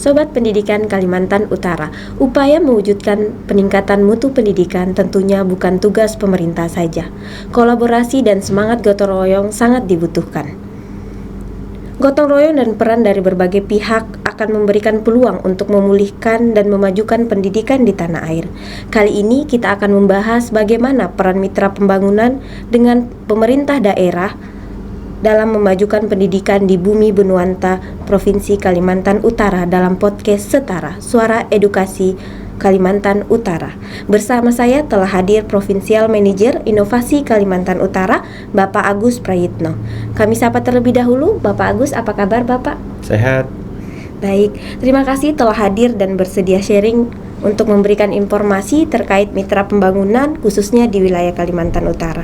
Sobat Pendidikan Kalimantan Utara, upaya mewujudkan peningkatan mutu pendidikan tentunya bukan tugas pemerintah saja. Kolaborasi dan semangat gotong royong sangat dibutuhkan. Gotong royong dan peran dari berbagai pihak akan memberikan peluang untuk memulihkan dan memajukan pendidikan di tanah air. Kali ini kita akan membahas bagaimana peran mitra pembangunan dengan pemerintah daerah dalam memajukan pendidikan di Bumi Benuanta, Provinsi Kalimantan Utara dalam podcast Setara, Suara Edukasi Kalimantan Utara. Bersama saya telah hadir Provinsial Manager Inovasi Kalimantan Utara, Bapak Agus Prayitno. Kami sapa terlebih dahulu, Bapak Agus, apa kabar Bapak? Sehat. Baik, terima kasih telah hadir dan bersedia sharing untuk memberikan informasi terkait mitra pembangunan khususnya di wilayah Kalimantan Utara.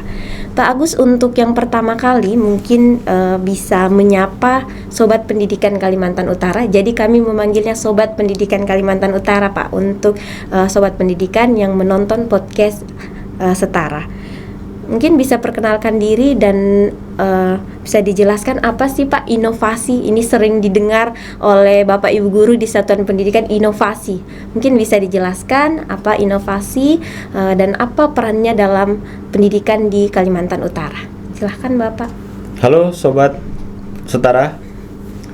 Pak Agus, untuk yang pertama kali mungkin bisa menyapa Sobat Pendidikan Kalimantan Utara. Jadi kami memanggilnya Sobat Pendidikan Kalimantan Utara, Pak, untuk Sobat Pendidikan yang menonton podcast Setara. Mungkin bisa perkenalkan diri dan bisa dijelaskan apa sih Pak inovasi? Ini sering didengar oleh Bapak Ibu Guru di Satuan Pendidikan, inovasi. Mungkin bisa dijelaskan apa inovasi dan apa perannya dalam pendidikan di Kalimantan Utara. Silahkan Bapak. Halo Sobat Setara,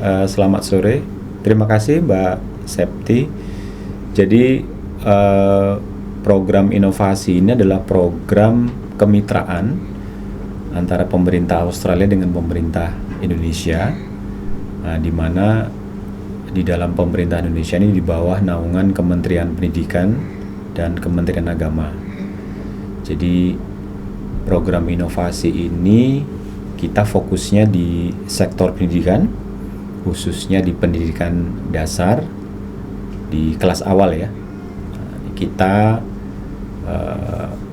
selamat sore. Terima kasih Mbak Septi. Jadi program inovasi ini adalah program kemitraan antara pemerintah Australia dengan pemerintah Indonesia, di mana di dalam pemerintah Indonesia ini di bawah naungan Kementerian Pendidikan dan Kementerian Agama. Jadi program inovasi ini kita fokusnya di sektor pendidikan, khususnya di pendidikan dasar di kelas awal ya. Kita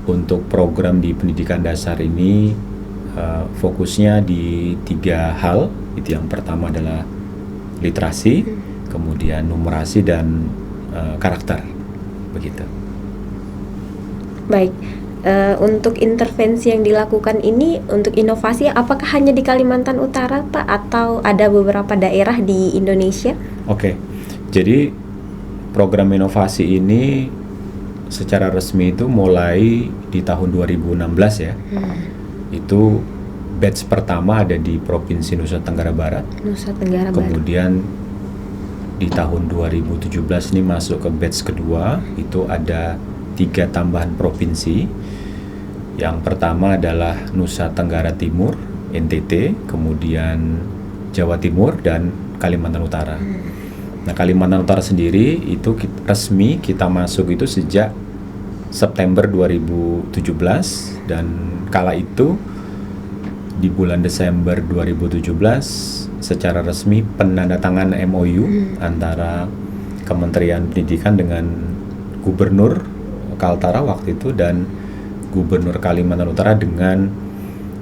untuk program di pendidikan dasar ini fokusnya di 3 hal. Itu yang pertama adalah literasi, kemudian numerasi dan karakter, begitu. Baik, untuk intervensi yang dilakukan ini untuk inovasi apakah hanya di Kalimantan Utara Pak atau ada beberapa daerah di Indonesia? Oke, jadi program inovasi ini secara resmi itu mulai di tahun 2016 ya. Itu batch pertama ada di Provinsi Nusa Tenggara Barat. Kemudian di tahun 2017 ini masuk ke batch kedua, itu ada 3 tambahan provinsi. Yang pertama adalah Nusa Tenggara Timur, NTT, kemudian Jawa Timur dan Kalimantan Utara. Nah, Kalimantan Utara sendiri itu resmi kita masuk itu sejak September 2017, dan kala itu di bulan Desember 2017 secara resmi penandatangan MOU antara Kementerian Pendidikan dengan Gubernur Kaltara waktu itu dan Gubernur Kalimantan Utara dengan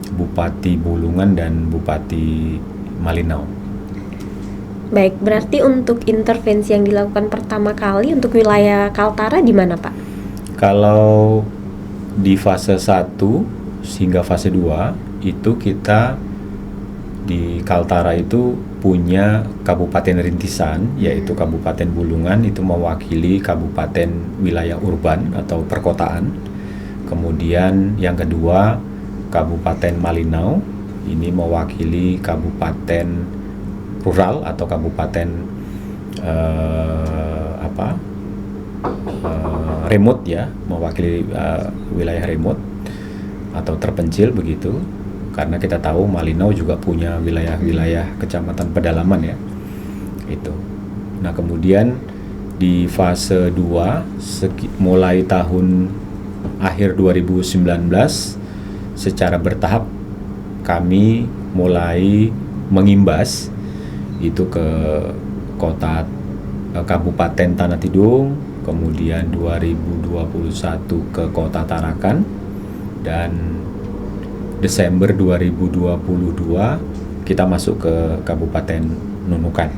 Bupati Bulungan dan Bupati Malinau. Baik, berarti untuk intervensi yang dilakukan pertama kali untuk wilayah Kaltara di mana Pak? Kalau di fase 1 hingga fase 2 itu kita di Kaltara itu punya kabupaten rintisan, yaitu Kabupaten Bulungan, itu mewakili kabupaten wilayah urban atau perkotaan. Kemudian yang kedua Kabupaten Malinau, ini mewakili kabupaten rural atau kabupaten remote ya, mewakili wilayah remote atau terpencil begitu, karena kita tahu Malinau juga punya wilayah-wilayah kecamatan pedalaman ya itu. Nah, kemudian di fase 2 mulai tahun akhir 2019 secara bertahap kami mulai mengimbas itu ke kota Kabupaten Tanah Tidung, kemudian 2021 ke Kota Tarakan, dan Desember 2022 kita masuk ke Kabupaten Nunukan.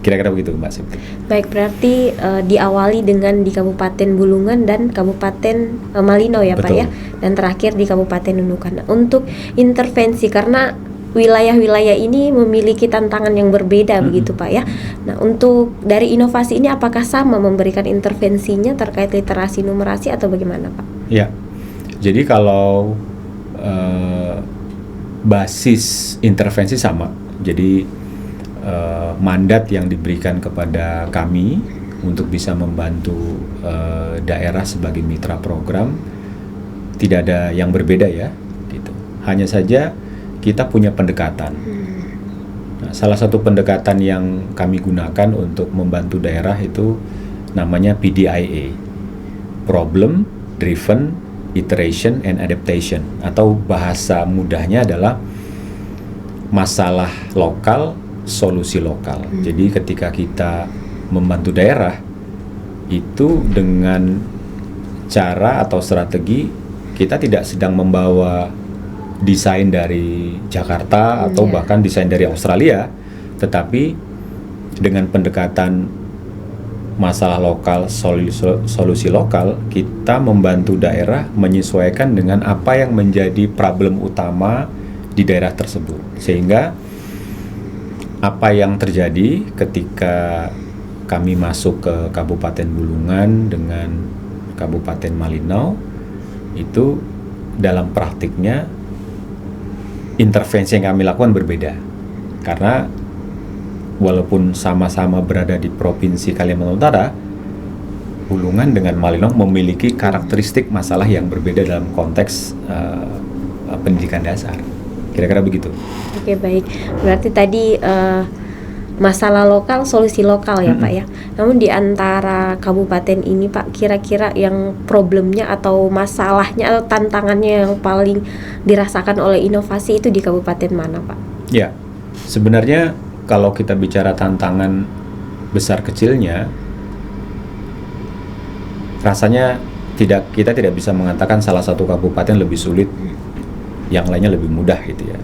Kira-kira begitu Mbak Sipti. Baik, berarti diawali dengan di Kabupaten Bulungan dan Kabupaten Malinau ya. Betul. Pak ya, dan terakhir di Kabupaten Nunukan. Untuk intervensi, karena wilayah-wilayah ini memiliki tantangan yang berbeda begitu Pak ya. Nah, untuk dari inovasi ini apakah sama memberikan intervensinya terkait literasi numerasi atau bagaimana Pak? Ya, jadi kalau basis intervensi sama. Jadi mandat yang diberikan kepada kami untuk bisa membantu daerah sebagai mitra program tidak ada yang berbeda ya, gitu. Hanya saja kita punya pendekatan. Nah, salah satu pendekatan yang kami gunakan untuk membantu daerah itu namanya PDIA, Problem Driven Iteration and Adaptation, atau bahasa mudahnya adalah masalah lokal, solusi lokal. Jadi ketika kita membantu daerah itu dengan cara atau strategi, kita tidak sedang membawa desain dari Jakarta atau bahkan desain dari Australia, tetapi dengan pendekatan masalah lokal, solusi lokal, kita membantu daerah menyesuaikan dengan apa yang menjadi problem utama di daerah tersebut. Sehingga apa yang terjadi ketika kami masuk ke Kabupaten Bulungan dengan Kabupaten Malinau, itu dalam praktiknya intervensi yang kami lakukan berbeda. Karena walaupun sama-sama berada di Provinsi Kalimantan Utara, Bulungan dengan Malinau memiliki karakteristik masalah yang berbeda dalam konteks pendidikan dasar. Kira-kira begitu. Oke, baik. Berarti tadi masalah lokal, solusi lokal ya Pak ya. Namun di antara kabupaten ini Pak, kira-kira yang problemnya atau masalahnya atau tantangannya yang paling dirasakan oleh inovasi itu di kabupaten mana Pak? Ya, sebenarnya kalau kita bicara tantangan besar kecilnya, rasanya kita tidak bisa mengatakan salah satu kabupaten lebih sulit, yang lainnya lebih mudah gitu ya.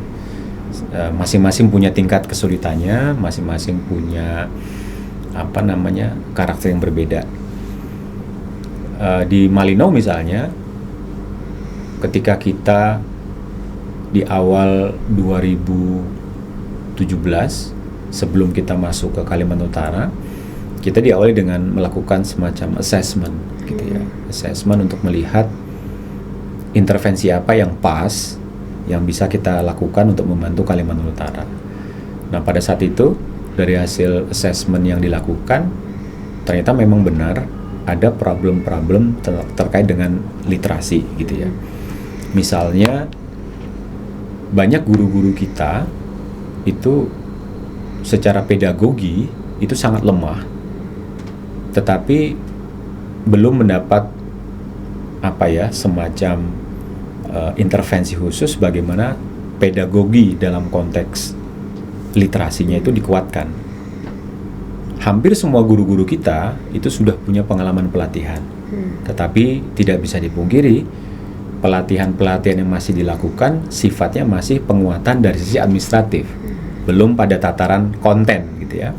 Masing-masing punya tingkat kesulitannya, masing-masing punya karakter yang berbeda. Di Malinau misalnya, ketika kita di awal 2017 sebelum kita masuk ke Kalimantan Utara, kita diawali dengan melakukan semacam assessment gitu ya. Assessment untuk melihat intervensi apa yang pas yang bisa kita lakukan untuk membantu Kalimantan Utara. Nah, pada saat itu dari hasil assessment yang dilakukan, ternyata memang benar ada problem-problem terkait dengan literasi gitu ya. Misalnya banyak guru-guru kita itu secara pedagogi itu sangat lemah, tetapi belum mendapat semacam intervensi khusus bagaimana pedagogi dalam konteks literasinya itu dikuatkan. Hampir semua guru-guru kita itu sudah punya pengalaman pelatihan, tetapi tidak bisa dipungkiri pelatihan-pelatihan yang masih dilakukan sifatnya masih penguatan dari sisi administratif, belum pada tataran konten gitu ya.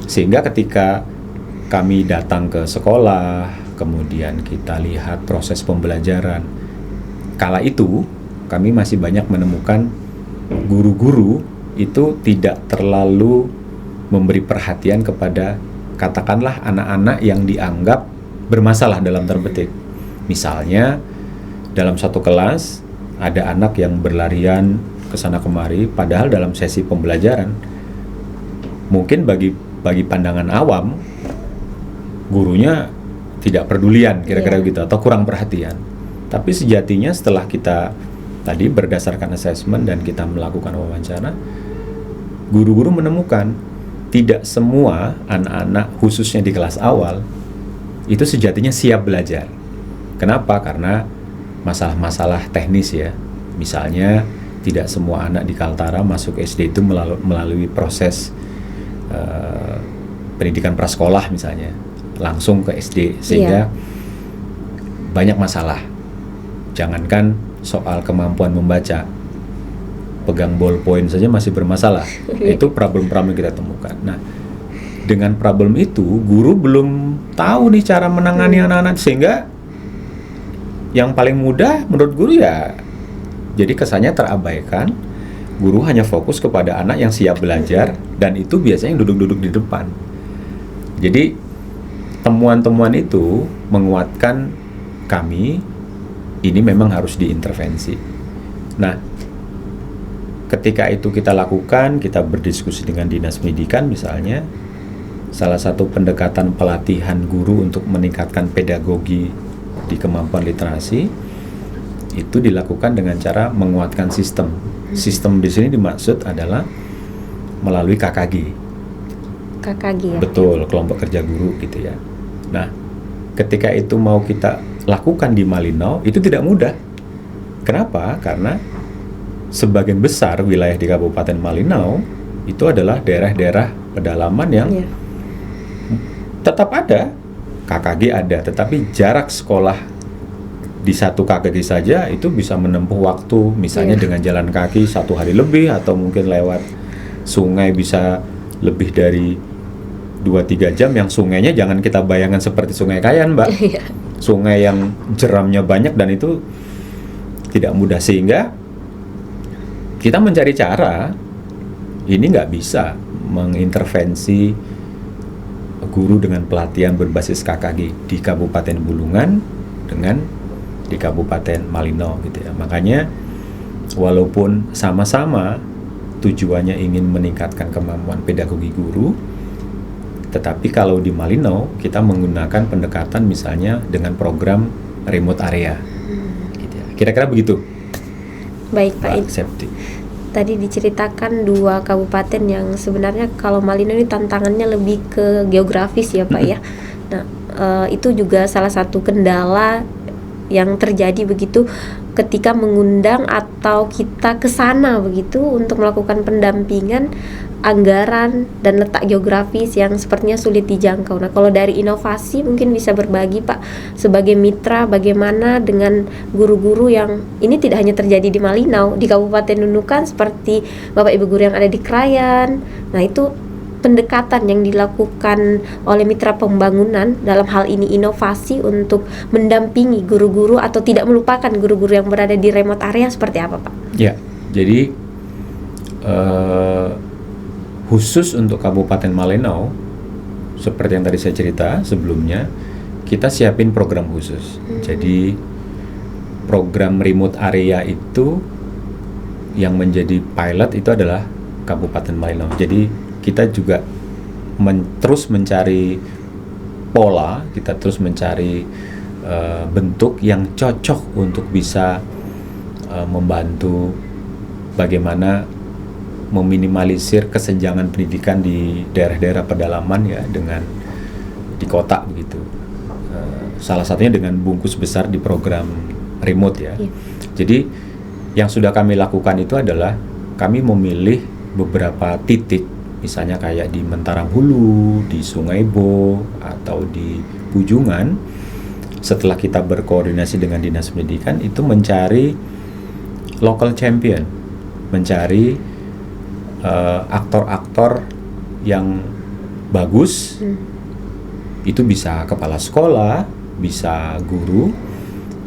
Sehingga ketika kami datang ke sekolah, kemudian kita lihat proses pembelajaran, kala itu kami masih banyak menemukan guru-guru itu tidak terlalu memberi perhatian kepada katakanlah anak-anak yang dianggap bermasalah dalam tanda petik. Misalnya dalam satu kelas ada anak yang berlarian ke sana kemari, padahal dalam sesi pembelajaran mungkin bagi pandangan awam gurunya tidak pedulian kira-kira gitu atau kurang perhatian. Tapi sejatinya setelah kita tadi berdasarkan assessment dan kita melakukan wawancara, guru-guru menemukan tidak semua anak-anak khususnya di kelas awal itu sejatinya siap belajar. Kenapa? Karena masalah-masalah teknis ya. Misalnya tidak semua anak di Kaltara masuk SD itu melalui proses pendidikan prasekolah misalnya, langsung ke SD, sehingga banyak masalah. Jangankan soal kemampuan membaca, pegang ballpoint saja masih bermasalah. Itu problem-problem yang kita temukan. Nah, dengan problem itu guru belum tahu nih cara menangani anak-anak, sehingga yang paling mudah menurut guru ya jadi kesannya terabaikan, guru hanya fokus kepada anak yang siap belajar, dan itu biasanya yang duduk-duduk di depan. Jadi temuan-temuan itu menguatkan kami, ini memang harus diintervensi. Nah, ketika itu kita lakukan, kita berdiskusi dengan Dinas Pendidikan misalnya, salah satu pendekatan pelatihan guru untuk meningkatkan pedagogi di kemampuan literasi itu dilakukan dengan cara menguatkan sistem. Sistem di sini dimaksud adalah melalui KKG. KKG ya. Betul, kelompok kerja guru gitu ya. Nah, ketika itu mau kita lakukan di Malinau, itu tidak mudah. Kenapa? Karena sebagian besar wilayah di Kabupaten Malinau itu adalah daerah-daerah pedalaman yang tetap ada, KKG ada, tetapi jarak sekolah di satu KKG saja itu bisa menempuh waktu, misalnya dengan jalan kaki 1 hari lebih, atau mungkin lewat sungai bisa lebih dari 2-3 jam. Yang sungainya jangan kita bayangkan seperti Sungai Kayan, Mbak. Sungai yang jeramnya banyak, dan itu tidak mudah, sehingga kita mencari cara. Ini nggak bisa mengintervensi guru dengan pelatihan berbasis KKG di Kabupaten Bulungan dengan di Kabupaten Malinau gitu ya. Makanya walaupun sama-sama tujuannya ingin meningkatkan kemampuan pedagogi guru, tetapi kalau di Malinau kita menggunakan pendekatan misalnya dengan program remote area. Gitu ya. Kira-kira begitu. Baik Pak. Septi. Tadi diceritakan 2 kabupaten yang sebenarnya kalau Malinau ini tantangannya lebih ke geografis ya Pak ya. Nah, itu juga salah satu kendala yang terjadi begitu ketika mengundang atau kita ke sana begitu untuk melakukan pendampingan, anggaran dan letak geografis yang sepertinya sulit dijangkau. Nah, kalau dari inovasi mungkin bisa berbagi Pak sebagai mitra bagaimana dengan guru-guru yang ini tidak hanya terjadi di Malinau, di Kabupaten Nunukan seperti Bapak Ibu guru yang ada di Krayan. Nah, itu pendekatan yang dilakukan oleh mitra pembangunan dalam hal ini inovasi untuk mendampingi guru-guru atau tidak melupakan guru-guru yang berada di remote area seperti apa Pak? Ya, jadi khusus untuk Kabupaten Malinau, seperti yang tadi saya cerita sebelumnya, kita siapin program khusus. Jadi program remote area itu yang menjadi pilot itu adalah Kabupaten Malinau. Jadi kita juga terus mencari pola, kita terus mencari bentuk yang cocok untuk bisa membantu bagaimana meminimalisir kesenjangan pendidikan di daerah-daerah pedalaman ya, dengan di kota begitu. Salah satunya dengan bungkus besar di program remote ya. Jadi yang sudah kami lakukan itu adalah kami memilih beberapa titik, misalnya kayak di Mentarang Hulu, di Sungai Bo, atau di Pujungan. Setelah kita berkoordinasi dengan Dinas Pendidikan, itu mencari local champion, mencari aktor-aktor yang bagus. Itu bisa kepala sekolah, bisa guru,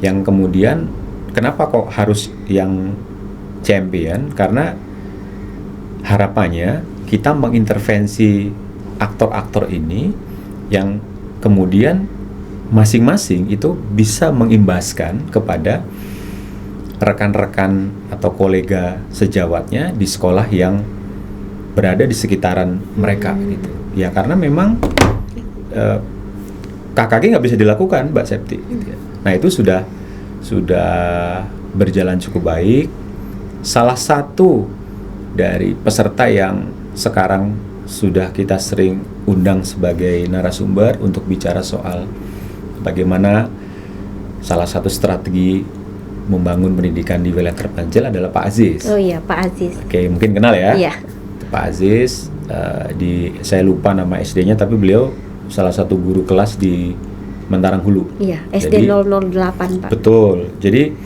yang kemudian kenapa kok harus yang champion? Karena harapannya kita mengintervensi aktor-aktor ini yang kemudian masing-masing itu bisa mengimbaskan kepada rekan-rekan atau kolega sejawatnya di sekolah yang berada di sekitaran mereka gitu. Ya karena memang KKG nggak bisa dilakukan, Mbak Septi. Gitu ya. Nah itu sudah berjalan cukup baik. Salah satu dari peserta yang sekarang sudah kita sering undang sebagai narasumber untuk bicara soal bagaimana salah satu strategi membangun pendidikan di wilayah terpencil adalah Pak Aziz. Oh iya, Pak Aziz. Oke, mungkin kenal ya. Iya. Pak Aziz, saya lupa nama SD-nya, tapi beliau salah satu guru kelas di Mentarang Hulu. Iya, SD 008 Pak. Betul. Jadi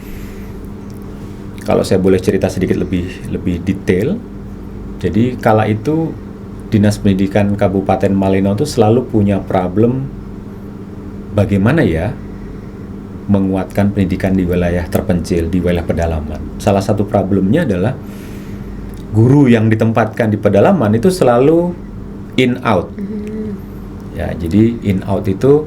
kalau saya boleh cerita sedikit lebih detail, jadi kala itu Dinas Pendidikan Kabupaten Malinau itu selalu punya problem bagaimana ya menguatkan pendidikan di wilayah terpencil, di wilayah pedalaman. Salah satu problemnya adalah guru yang ditempatkan di pedalaman itu selalu in out. Ya, jadi in out itu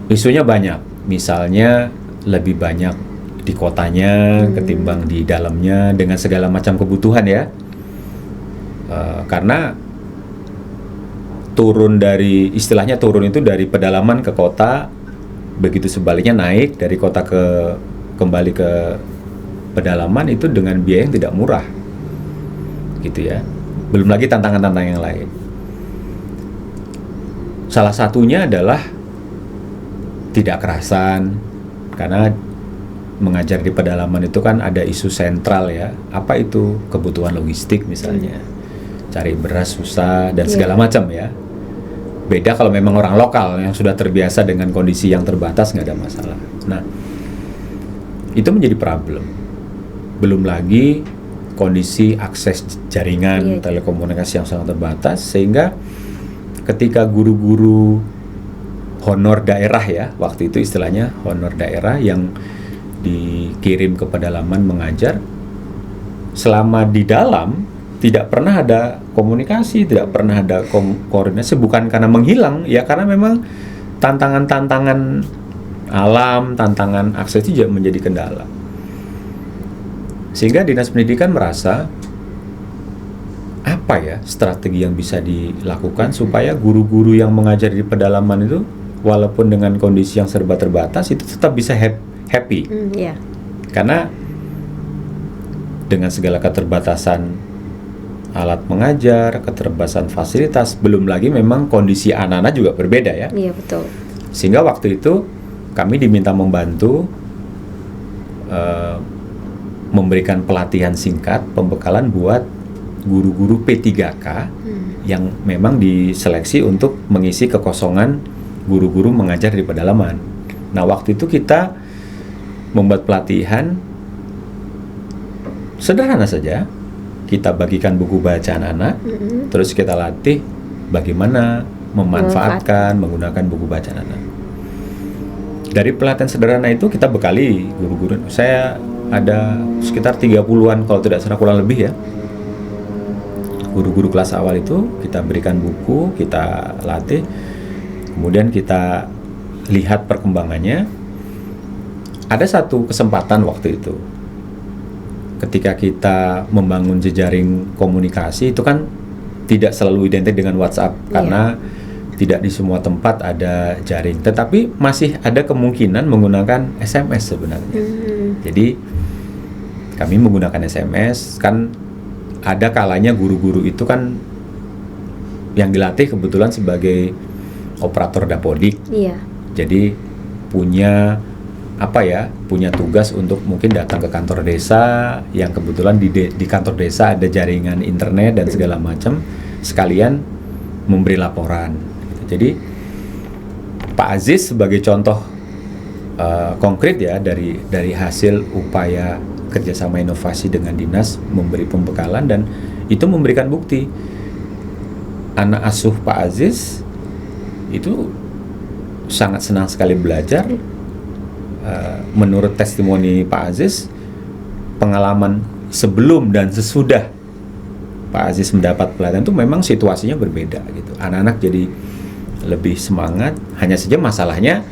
isunya banyak. Misalnya lebih banyak di kotanya ketimbang di dalamnya dengan segala macam kebutuhan ya. Karena istilahnya turun itu dari pedalaman ke kota, begitu sebaliknya naik dari kota kembali ke pedalaman itu dengan biaya yang tidak murah, gitu ya. Belum lagi tantangan-tantangan yang lain. Salah satunya adalah tidak kerasan, karena mengajar di pedalaman itu kan ada isu sentral ya. Apa itu? Kebutuhan logistik misalnya, cari beras susah dan segala macam ya. Beda kalau memang orang lokal yang sudah terbiasa dengan kondisi yang terbatas, nggak ada masalah. Nah, itu menjadi problem. Belum lagi kondisi akses jaringan telekomunikasi yang sangat terbatas, sehingga ketika guru-guru honor daerah ya, waktu itu istilahnya honor daerah yang dikirim ke pedalaman mengajar, selama di dalam tidak pernah ada komunikasi, tidak pernah ada koordinasi, bukan karena menghilang, ya karena memang tantangan-tantangan alam, tantangan akses itu juga menjadi kendala. Sehingga Dinas Pendidikan merasa apa ya strategi yang bisa dilakukan supaya guru-guru yang mengajar di pedalaman itu walaupun dengan kondisi yang serba terbatas itu tetap bisa happy. Karena dengan segala keterbatasan alat mengajar, keterbatasan fasilitas, belum lagi memang kondisi anak-anak juga berbeda ya. Iya, betul. Sehingga waktu itu kami diminta membantu memberikan pelatihan singkat, pembekalan buat guru-guru P3K yang memang diseleksi untuk mengisi kekosongan guru-guru mengajar di pedalaman. Nah, waktu itu kita membuat pelatihan sederhana saja. Kita bagikan buku bacaan anak, terus kita latih bagaimana memanfaatkan, menggunakan buku bacaan anak. Dari pelatihan sederhana itu kita bekali guru-guru. Saya ada sekitar 30-an kalau tidak salah, kurang lebih ya. Guru-guru kelas awal itu kita berikan buku, kita latih, kemudian kita lihat perkembangannya. Ada satu kesempatan waktu itu, ketika kita membangun jejaring komunikasi itu kan tidak selalu identik dengan WhatsApp karena tidak di semua tempat ada jaring, tetapi masih ada kemungkinan menggunakan SMS sebenarnya. Jadi kami menggunakan SMS, kan ada kalanya guru-guru itu kan yang dilatih kebetulan sebagai operator dapodik. Jadi punya punya tugas untuk mungkin datang ke kantor desa yang kebetulan di kantor desa ada jaringan internet dan segala macam, sekalian memberi laporan. Jadi Pak Aziz sebagai contoh konkret ya dari hasil upaya kerjasama inovasi dengan dinas memberi pembekalan, dan itu memberikan bukti anak asuh Pak Aziz itu sangat senang sekali belajar. Menurut testimoni Pak Aziz, pengalaman sebelum dan sesudah Pak Aziz mendapat pelatihan itu memang situasinya berbeda gitu. Anak-anak jadi lebih semangat. Hanya saja masalahnya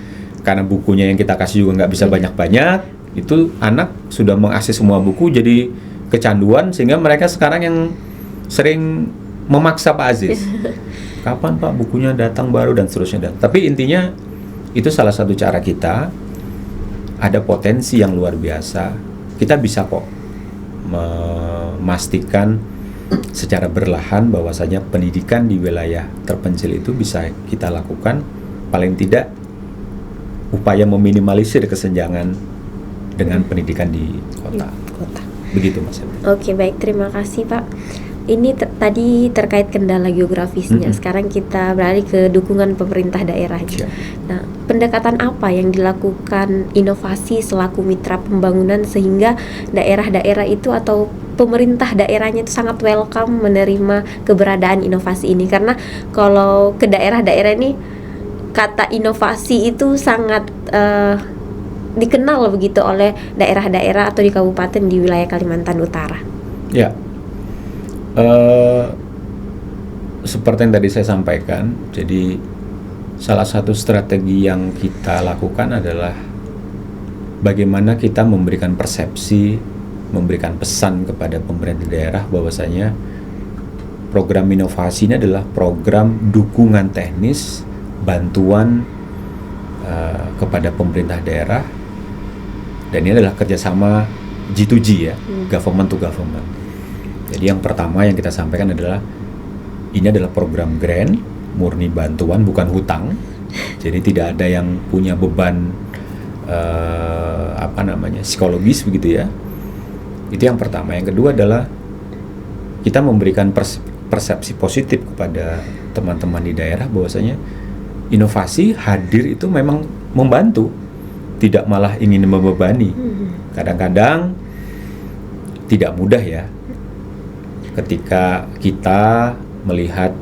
karena bukunya yang kita kasih juga nggak bisa banyak-banyak, itu anak sudah mengakses semua buku jadi kecanduan, sehingga mereka sekarang yang sering memaksa Pak Aziz. Kapan Pak bukunya datang baru dan seterusnya. Tapi intinya itu salah satu cara kita. Ada potensi yang luar biasa. Kita bisa kok memastikan secara berlahan bahwasanya pendidikan di wilayah terpencil itu bisa kita lakukan, paling tidak upaya meminimalisir kesenjangan dengan pendidikan di kota. Begitu Mas. Oke, baik, terima kasih Pak. Ini tadi terkait kendala geografisnya. Sekarang kita beralih ke dukungan pemerintah daerah. Nah, pendekatan apa yang dilakukan inovasi selaku mitra pembangunan sehingga daerah-daerah itu atau pemerintah daerahnya itu sangat welcome menerima keberadaan inovasi ini? Karena kalau ke daerah-daerah ini kata inovasi itu sangat dikenal begitu oleh daerah-daerah atau di kabupaten di wilayah Kalimantan Utara. Ya. Eh, Seperti yang tadi saya sampaikan, jadi salah satu strategi yang kita lakukan adalah bagaimana kita memberikan persepsi, memberikan pesan kepada pemerintah daerah bahwasanya program inovasi ini adalah program dukungan teknis, bantuan kepada pemerintah daerah, dan ini adalah kerjasama G2G ya, government to government. Jadi yang pertama yang kita sampaikan adalah ini adalah program grant, murni bantuan bukan hutang. Jadi tidak ada yang punya beban psikologis begitu ya. Itu yang pertama. Yang kedua adalah kita memberikan persepsi positif kepada teman-teman di daerah bahwasanya inovasi hadir itu memang membantu, tidak malah ingin membebani. Kadang-kadang tidak mudah ya ketika kita melihat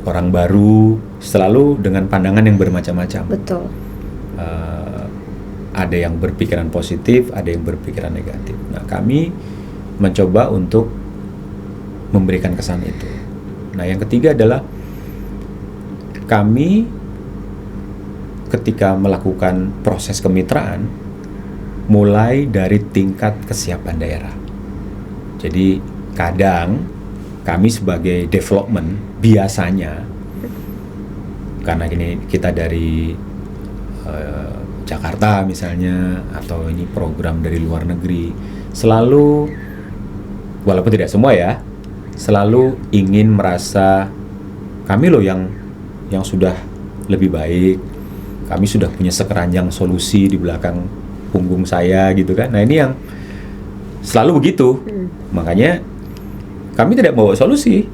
orang baru selalu dengan pandangan yang bermacam-macam. Betul. Ada yang berpikiran positif, ada yang berpikiran negatif. Nah, kami mencoba untuk memberikan kesan itu. Nah, yang ketiga adalah kami ketika melakukan proses kemitraan mulai dari tingkat kesiapan daerah. Jadi kadang kami sebagai development biasanya, karena ini kita dari Jakarta misalnya, atau ini program dari luar negeri, selalu, walaupun tidak semua ya, selalu ingin merasa kami loh yang sudah lebih baik, kami sudah punya sekeranjang solusi di belakang punggung saya gitu kan. Nah, ini yang selalu begitu. Makanya kami tidak bawa solusi.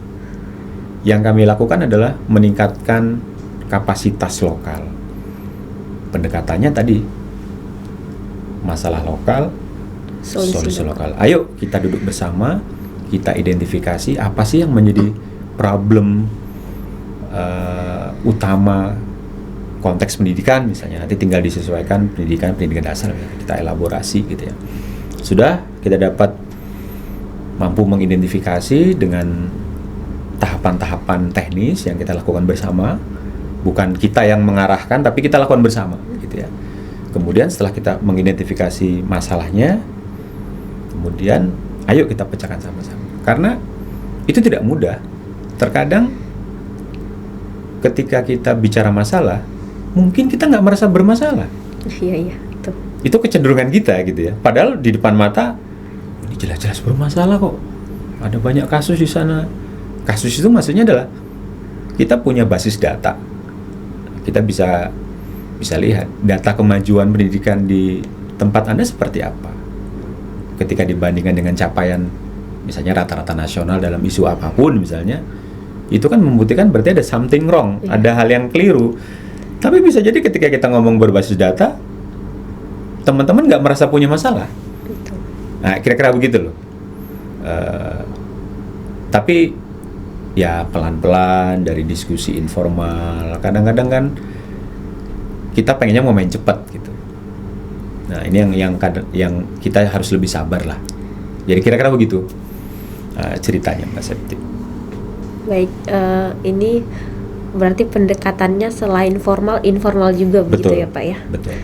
Yang kami lakukan adalah meningkatkan kapasitas lokal. Pendekatannya tadi masalah lokal, solusi lokal. Ayo kita duduk bersama, kita identifikasi apa sih yang menjadi problem utama konteks pendidikan misalnya. Nanti tinggal disesuaikan pendidikan dasar, kita elaborasi gitu ya. Sudah kita dapat mampu mengidentifikasi dengan tahapan-tahapan teknis yang kita lakukan bersama, bukan kita yang mengarahkan tapi kita lakukan bersama gitu ya. Kemudian setelah kita mengidentifikasi masalahnya, kemudian ayo kita pecahkan sama-sama. Karena itu tidak mudah. Terkadang ketika kita bicara masalah, mungkin kita nggak merasa bermasalah. Iya, itu kecenderungan kita gitu ya. Padahal di depan mata ini jelas-jelas bermasalah kok. Ada banyak kasus di sana. Kasus itu maksudnya adalah kita punya basis data. Kita bisa lihat data kemajuan pendidikan di tempat Anda seperti apa. Ketika dibandingkan dengan capaian misalnya rata-rata nasional dalam isu apapun misalnya, itu kan membuktikan berarti ada something wrong, ada hal yang keliru. Tapi bisa jadi ketika kita ngomong berbasis data, teman-teman nggak merasa punya masalah. Betul. Nah, kira-kira begitu loh. Tapi ya pelan-pelan dari diskusi informal. Kadang-kadang kan kita pengennya mau main cepat gitu. Nah, ini yang kita harus lebih sabar lah. Jadi kira-kira begitu ceritanya, Mbak Septi. Baik, ini berarti pendekatannya selain formal, informal juga. Betul. Begitu ya Pak ya? Betul.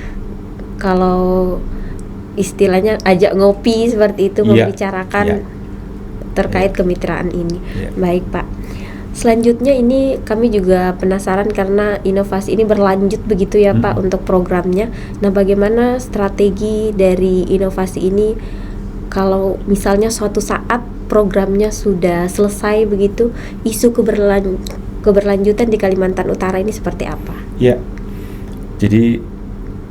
Kalau istilahnya ajak ngopi seperti itu, membicarakan terkait kemitraan ini. Baik Pak. Selanjutnya ini kami juga penasaran karena inovasi ini berlanjut begitu ya Pak untuk programnya. Nah, bagaimana strategi dari inovasi ini kalau misalnya suatu saat programnya sudah selesai begitu, isu keberlanjutan di Kalimantan Utara ini seperti apa? Ya, jadi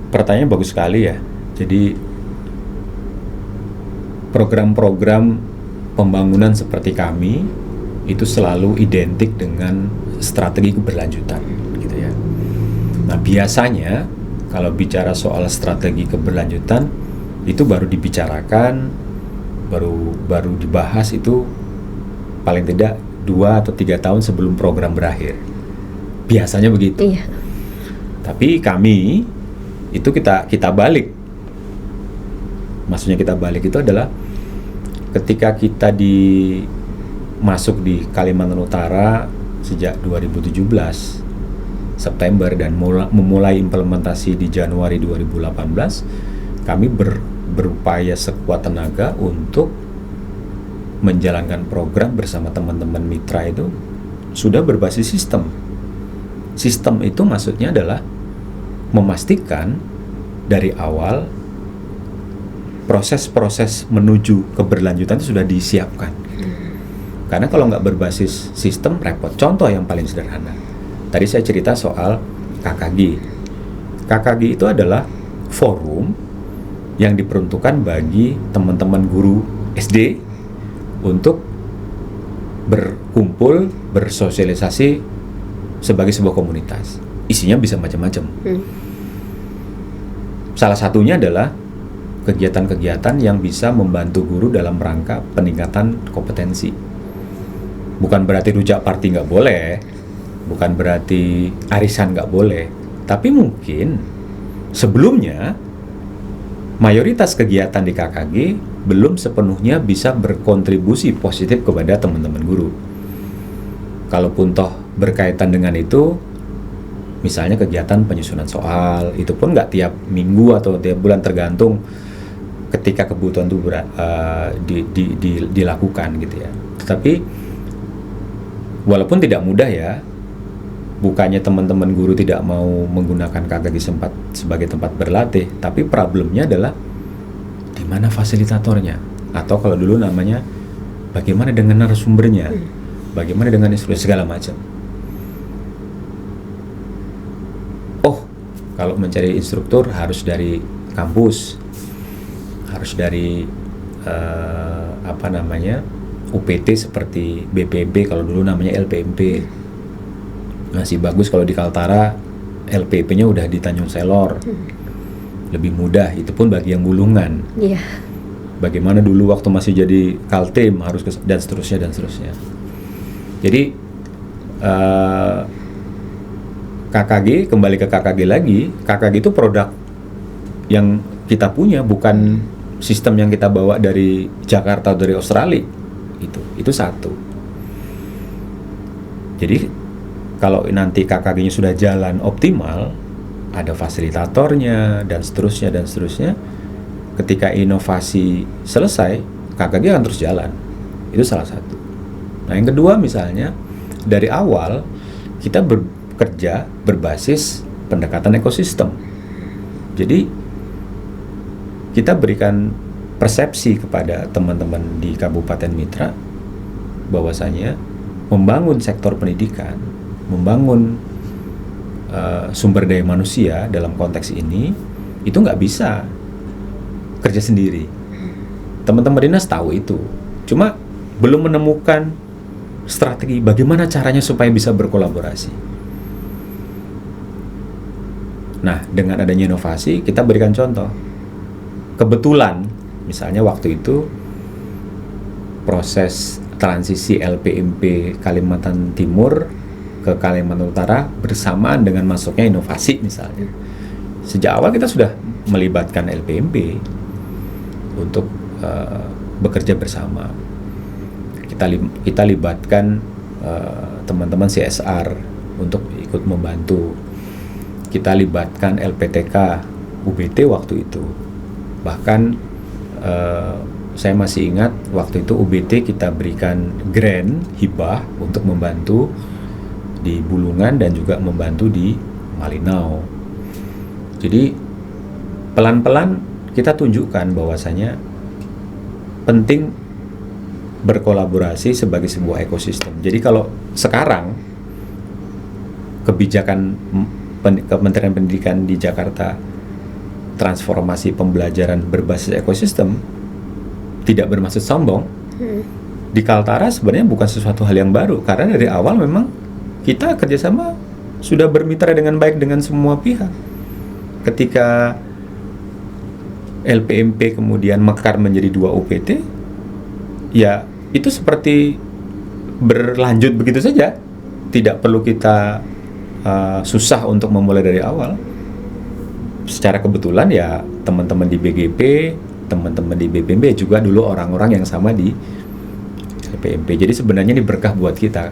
pertanyaan bagus sekali ya. Jadi program-program pembangunan seperti kami itu selalu identik dengan strategi keberlanjutan gitu ya. Nah, biasanya kalau bicara soal strategi keberlanjutan itu baru dibicarakan, baru dibahas itu paling tidak 2 atau 3 tahun sebelum program berakhir. Biasanya begitu. Iya. Tapi kami itu kita balik. Maksudnya kita balik itu adalah ketika kita masuk di Kalimantan Utara sejak 2017 September dan memulai implementasi di Januari 2018, kami berupaya sekuat tenaga untuk menjalankan program bersama teman-teman mitra itu sudah berbasis sistem. Sistem itu maksudnya adalah memastikan dari awal proses-proses menuju keberlanjutan itu sudah disiapkan. Karena kalau nggak berbasis sistem repot. Contoh yang paling sederhana. Tadi saya cerita soal KKG. KKG itu adalah forum yang diperuntukkan bagi teman-teman guru SD untuk berkumpul, bersosialisasi sebagai sebuah komunitas. Isinya bisa macam-macam. Salah satunya adalah kegiatan-kegiatan yang bisa membantu guru dalam rangka peningkatan kompetensi. Bukan berarti rujak party nggak boleh, bukan berarti arisan nggak boleh, tapi mungkin sebelumnya mayoritas kegiatan di KKG belum sepenuhnya bisa berkontribusi positif kepada teman-teman guru. Kalaupun toh berkaitan dengan itu, misalnya kegiatan penyusunan soal, itu pun nggak tiap minggu atau tiap bulan, tergantung ketika kebutuhan itu dilakukan gitu ya. Tetapi walaupun tidak mudah ya, bukannya teman-teman guru tidak mau menggunakan KKG sebagai tempat berlatih, tapi problemnya adalah di mana fasilitatornya, atau kalau dulu namanya bagaimana dengan narasumbernya, bagaimana dengan instruksi segala macam. Oh, kalau mencari instruktur harus dari kampus, harus dari UPT seperti BPMP, kalau dulu namanya LPMP. Masih bagus kalau di Kaltara LPP-nya udah di Tanjung Selor. Lebih mudah, itu pun bagi yang gulungan. Bagaimana dulu waktu masih jadi Kaltim harus dan seterusnya. Jadi KKG, kembali ke KKG lagi. KKG itu produk yang kita punya, bukan sistem yang kita bawa dari Jakarta atau dari Australia. Itu satu. Jadi kalau nanti KKG-nya sudah jalan optimal, ada fasilitatornya dan seterusnya, ketika inovasi selesai, KKG akan terus jalan. Itu salah satu. Nah, yang kedua misalnya, dari awal kita bekerja berbasis pendekatan ekosistem. Jadi kita berikan persepsi kepada teman-teman di Kabupaten Mitra bahwasanya membangun sektor pendidikan, membangun sumber daya manusia dalam konteks ini itu nggak bisa kerja sendiri. Teman-teman dinas tahu itu, cuma belum menemukan strategi bagaimana caranya supaya bisa berkolaborasi. Nah, dengan adanya inovasi kita berikan contoh. Kebetulan misalnya waktu itu proses transisi LPMP Kalimantan Timur ke Kalimantan Utara bersamaan dengan masuknya inovasi misalnya. Sejak awal kita sudah melibatkan LPMP untuk bekerja bersama. Kita libatkan teman-teman CSR untuk ikut membantu. Kita libatkan LPTK UBT waktu itu. Bahkan saya masih ingat waktu itu UBT kita berikan grant hibah untuk membantu di Bulungan dan juga membantu di Malinau. Jadi pelan-pelan kita tunjukkan bahwasanya penting berkolaborasi sebagai sebuah ekosistem. Jadi kalau sekarang kebijakan Kementerian Pendidikan di Jakarta transformasi pembelajaran berbasis ekosistem, tidak bermaksud sombong. Di Kaltara sebenarnya bukan sesuatu hal yang baru, karena dari awal memang kita kerjasama sudah bermitra dengan baik dengan semua pihak. Ketika LPMP kemudian mekar menjadi 2 UPT, ya itu seperti berlanjut begitu saja, tidak perlu kita susah untuk memulai dari awal. Secara kebetulan ya teman-teman di BGP, teman-teman di BPMB juga dulu orang-orang yang sama di LPMP. Jadi sebenarnya ini berkah buat kita.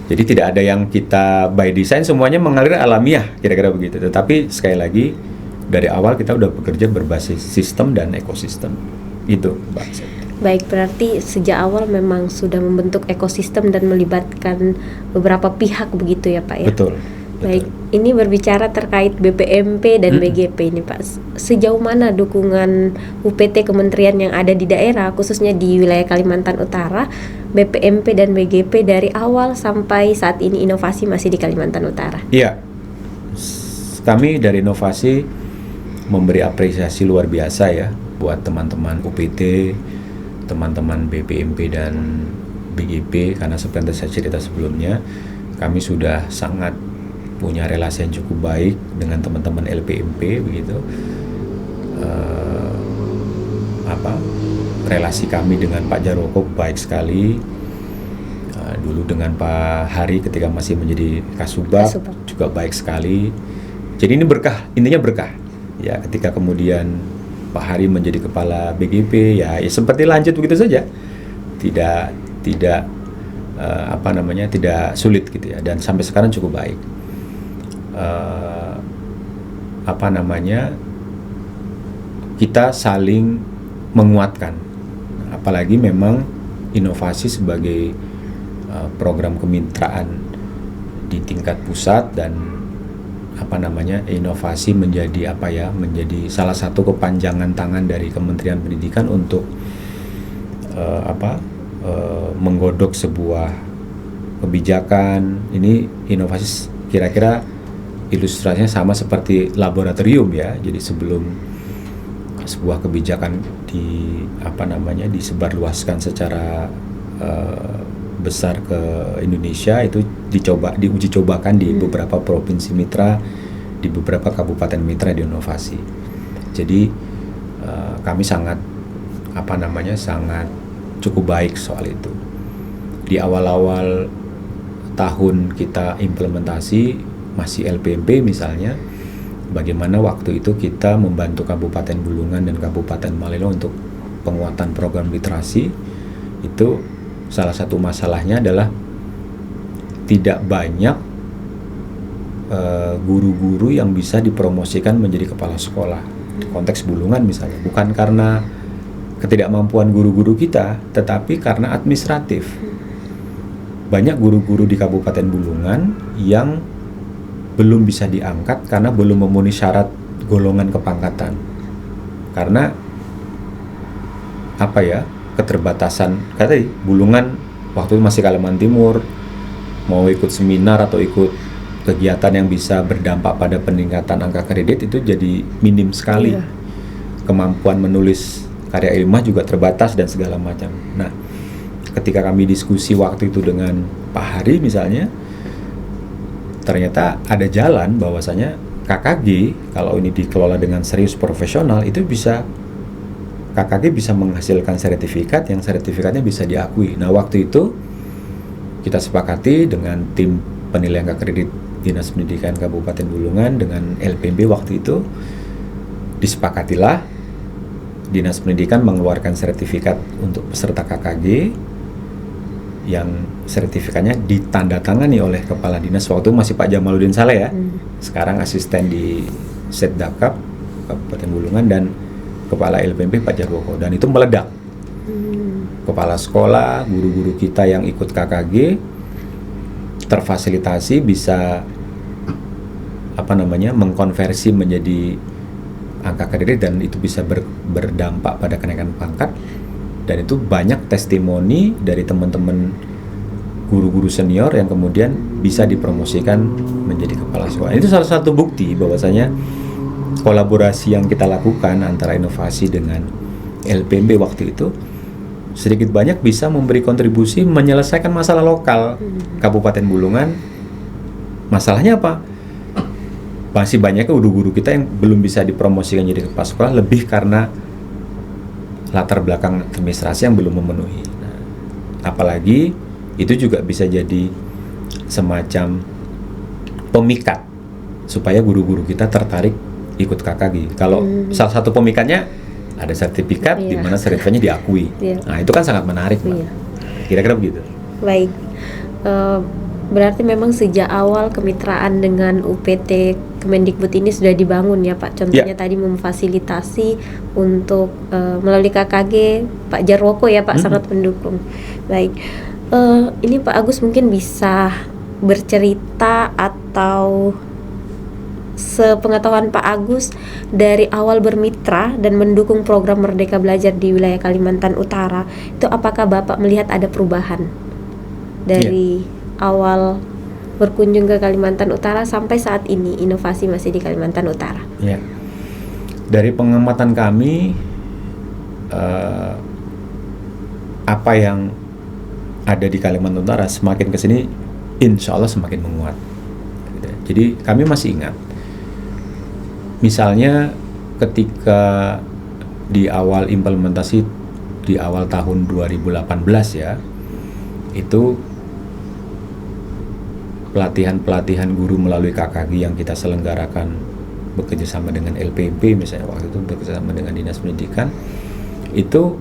Jadi tidak ada yang kita by design, semuanya mengalir alamiah, kira-kira begitu. Tetapi sekali lagi dari awal kita udah bekerja berbasis sistem dan ekosistem. Itu, Mbak Septi. Baik, berarti sejak awal memang sudah membentuk ekosistem dan melibatkan beberapa pihak begitu ya Pak ya? Betul. Baik, ini berbicara terkait BPMP dan BGP ini Pak. Sejauh mana dukungan UPT kementerian yang ada di daerah, khususnya di wilayah Kalimantan Utara, BPMP dan BGP dari awal sampai saat ini inovasi masih di Kalimantan Utara? Iya, kami dari inovasi memberi apresiasi luar biasa ya buat teman-teman UPT, teman-teman BPMP dan BGP, karena seperti yang saya cerita sebelumnya, kami sudah sangat punya relasi yang cukup baik dengan teman-teman LPMP begitu. Relasi kami dengan Pak Jaroko baik sekali. Dulu dengan Pak Hari ketika masih menjadi Kasubag juga baik sekali. Jadi ini berkah, intinya berkah. Ya, ketika kemudian Pak Hari menjadi kepala BGP, ya seperti lanjut begitu saja. Tidak tidak sulit gitu ya, dan sampai sekarang cukup baik. Kita saling menguatkan, apalagi memang inovasi sebagai program kemitraan di tingkat pusat, dan inovasi menjadi menjadi salah satu kepanjangan tangan dari Kementerian Pendidikan untuk menggodok sebuah kebijakan. Ini inovasi kira-kira ilustrasinya sama seperti laboratorium ya. Jadi sebelum sebuah kebijakan disebarluaskan secara besar ke Indonesia, itu diuji cobakan di beberapa provinsi mitra, di beberapa kabupaten mitra di inovasi. Jadi kami sangat sangat cukup baik soal itu. Di awal-awal tahun kita implementasi masih LPMP misalnya, bagaimana waktu itu kita membantu Kabupaten Bulungan dan Kabupaten Malelo untuk penguatan program literasi. Itu salah satu masalahnya adalah tidak banyak guru-guru yang bisa dipromosikan menjadi kepala sekolah. Konteks Bulungan misalnya, bukan karena ketidakmampuan guru-guru kita, tetapi karena administratif. Banyak guru-guru di Kabupaten Bulungan yang belum bisa diangkat karena belum memenuhi syarat golongan kepangkatan. Karena keterbatasan. Karena tadi Bulungan waktu itu masih Kalimantan Timur, mau ikut seminar atau ikut kegiatan yang bisa berdampak pada peningkatan angka kredit itu jadi minim sekali. Kemampuan menulis karya ilmiah juga terbatas dan segala macam. Nah, ketika kami diskusi waktu itu dengan Pak Hari misalnya, ternyata ada jalan bahwasanya KKG kalau ini dikelola dengan serius profesional, itu KKG bisa menghasilkan sertifikat yang sertifikatnya bisa diakui. Nah, waktu itu kita sepakati dengan tim penilaian angka kredit Dinas Pendidikan Kabupaten Bulungan dengan LPMP waktu itu, disepakatilah Dinas Pendidikan mengeluarkan sertifikat untuk peserta KKG yang sertifikatnya ditandatangani oleh Kepala Dinas, waktu itu masih Pak Jamaluddin Saleh ya, sekarang asisten di Setdakap Kabupaten Bulungan, dan Kepala LPMP Pak Jarwoko, dan itu meledak. Kepala sekolah, guru-guru kita yang ikut KKG terfasilitasi bisa mengkonversi menjadi angka kredit, dan itu bisa berdampak pada kenaikan pangkat. Dan itu banyak testimoni dari teman-teman guru-guru senior yang kemudian bisa dipromosikan menjadi kepala sekolah. Itu salah satu bukti bahwasanya kolaborasi yang kita lakukan antara inovasi dengan LPMP waktu itu sedikit banyak bisa memberi kontribusi menyelesaikan masalah lokal Kabupaten Bulungan. Masalahnya apa? Masih banyak guru-guru kita yang belum bisa dipromosikan jadi kepala sekolah, lebih karena latar belakang administrasi yang belum memenuhi. Nah, apalagi itu juga bisa jadi semacam pemikat supaya guru-guru kita tertarik ikut KKG. Kalau salah satu pemikatnya ada sertifikat, di mana sertifikatnya diakui. Nah, itu kan sangat menarik, Mbak. kira-kira begitu. Baik. Eh, Berarti memang sejak awal kemitraan dengan UPT Kemendikbud ini sudah dibangun ya Pak. Contohnya tadi memfasilitasi untuk melalui KKG Pak Jarwoko ya Pak, sangat mendukung. Baik. Ini Pak Agus mungkin bisa bercerita atau sepengetahuan Pak Agus dari awal bermitra dan mendukung program Merdeka Belajar di wilayah Kalimantan Utara, itu apakah Bapak melihat ada perubahan dari awal berkunjung ke Kalimantan Utara sampai saat ini inovasi masih di Kalimantan Utara? Ya, dari pengamatan kami, apa yang ada di Kalimantan Utara semakin kesini, insya Allah semakin menguat. Jadi kami masih ingat, misalnya ketika di awal implementasi di awal tahun 2018 ya, itu pelatihan guru melalui KKG yang kita selenggarakan bekerjasama dengan LPB, misalnya waktu itu bekerjasama dengan Dinas Pendidikan, itu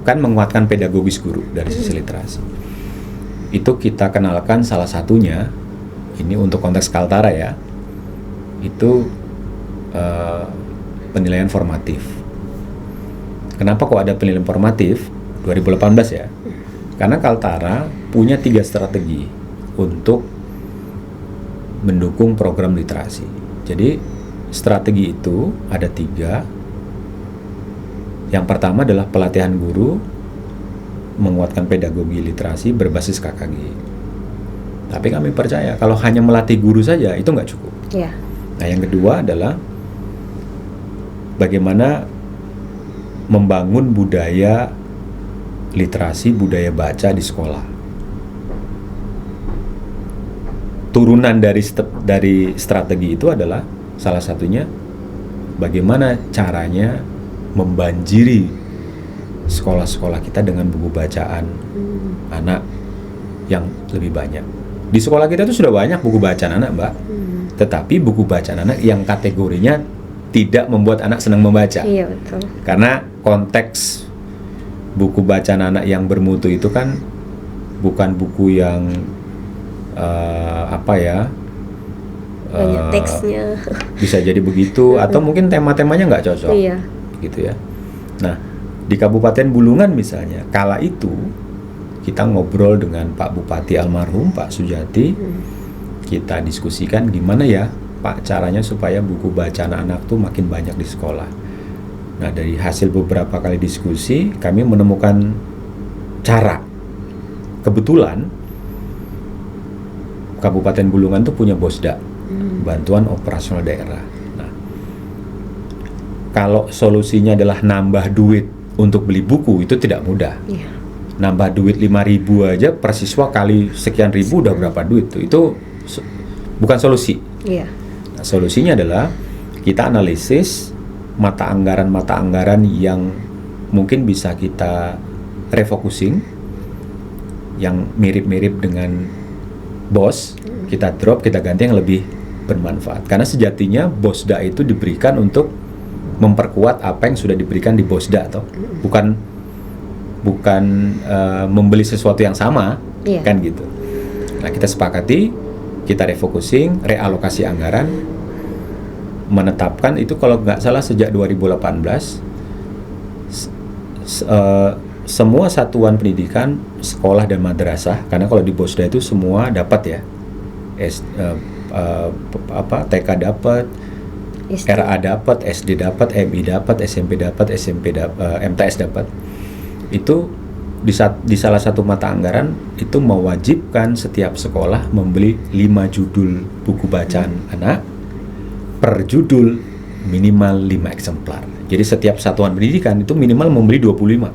kan menguatkan pedagogis guru dari sisi literasi. Itu kita kenalkan salah satunya, ini untuk konteks Kaltara ya, itu penilaian formatif. Kenapa kok ada penilaian formatif 2018 ya? Karena Kaltara punya 3 strategi untuk mendukung program literasi. Jadi strategi itu ada 3. Yang pertama adalah pelatihan guru menguatkan pedagogi literasi berbasis KKG. Tapi kami percaya kalau hanya melatih guru saja itu nggak cukup. Ya. Nah, yang kedua adalah bagaimana membangun budaya literasi, budaya baca di sekolah. Turunan dari strategi itu adalah salah satunya bagaimana caranya membanjiri sekolah-sekolah kita dengan buku bacaan anak yang lebih banyak. Di sekolah kita itu sudah banyak buku bacaan anak, Mbak. Tetapi buku bacaan anak yang kategorinya tidak membuat anak senang membaca. Iya, betul. Karena konteks buku bacaan anak yang bermutu itu kan bukan buku yang banyak teksnya. Bisa jadi begitu, atau mungkin tema-temanya nggak cocok. Iya. Gitu ya. Nah, di Kabupaten Bulungan misalnya, kala itu kita ngobrol dengan Pak Bupati almarhum Pak Sujati, kita diskusikan gimana ya Pak caranya supaya buku bacaan anak tuh makin banyak di sekolah. Nah, dari hasil beberapa kali diskusi kami menemukan cara. Kebetulan Kabupaten Bulungan tuh punya BOSDA, Bantuan Operasional Daerah. Nah, kalau solusinya adalah nambah duit untuk beli buku, itu tidak mudah. Iya. Nambah duit 5.000 aja per siswa kali sekian ribu udah berapa duit tuh. Itu bukan solusi. Iya. Nah, solusinya adalah kita analisis mata anggaran yang mungkin bisa kita refocusing, yang mirip-mirip dengan BOS, kita drop, kita ganti yang lebih bermanfaat. Karena sejatinya BOSDA itu diberikan untuk memperkuat apa yang sudah diberikan di BOSDA, atau bukan membeli sesuatu yang sama, kan gitu. Nah, kita sepakati, kita refocusing, realokasi anggaran, menetapkan itu kalau nggak salah sejak 2018 semua satuan pendidikan, sekolah dan madrasah, karena kalau di BOSDA itu semua dapat ya, TK dapat, RA dapat, SD dapat, MI dapat, SMP dapat, MTS dapat. Itu di salah satu mata anggaran itu mewajibkan setiap sekolah membeli 5 judul buku bacaan anak, per judul minimal 5 eksemplar. Jadi setiap satuan pendidikan itu minimal membeli 25.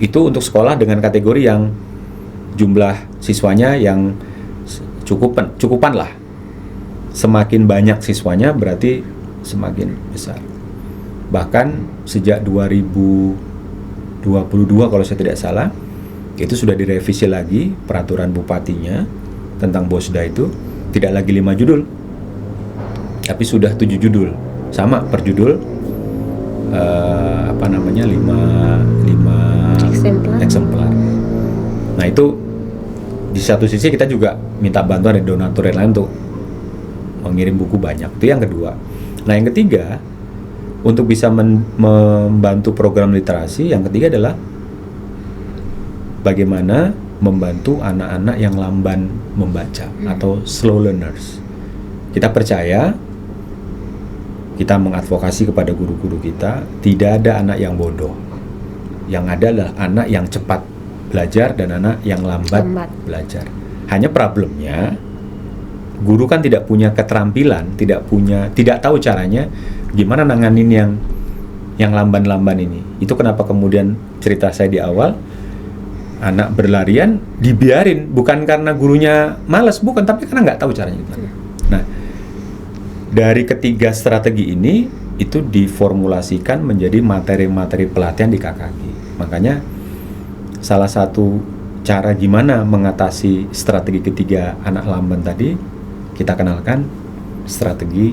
Itu untuk sekolah dengan kategori yang jumlah siswanya yang cukupan lah. Semakin banyak siswanya berarti semakin besar. Bahkan sejak 2022 kalau saya tidak salah, itu sudah direvisi lagi peraturan bupatinya tentang BOSDA itu, tidak lagi 5 judul, tapi sudah 7 judul. Sama per judul 5 eksemplar. Nah itu di satu sisi kita juga minta bantuan dari donatur yang lain untuk mengirim buku banyak. Itu yang kedua. Nah yang ketiga, untuk bisa membantu program literasi, yang ketiga adalah bagaimana membantu anak-anak yang lamban membaca atau slow learners. Kita percaya, kita mengadvokasi kepada guru-guru kita, tidak ada anak yang bodoh. Yang ada adalah anak yang cepat belajar dan anak yang lambat belajar. Hanya problemnya, guru kan tidak punya keterampilan, tidak tahu caranya gimana nanganin yang lamban-lamban ini. Itu kenapa kemudian cerita saya di awal, anak berlarian dibiarin, bukan karena gurunya malas, bukan, tapi karena nggak tahu caranya gimana. Nah, dari ketiga strategi ini itu diformulasikan menjadi materi-materi pelatihan di KKG. Makanya salah satu cara gimana mengatasi strategi ketiga anak lamban tadi, kita kenalkan strategi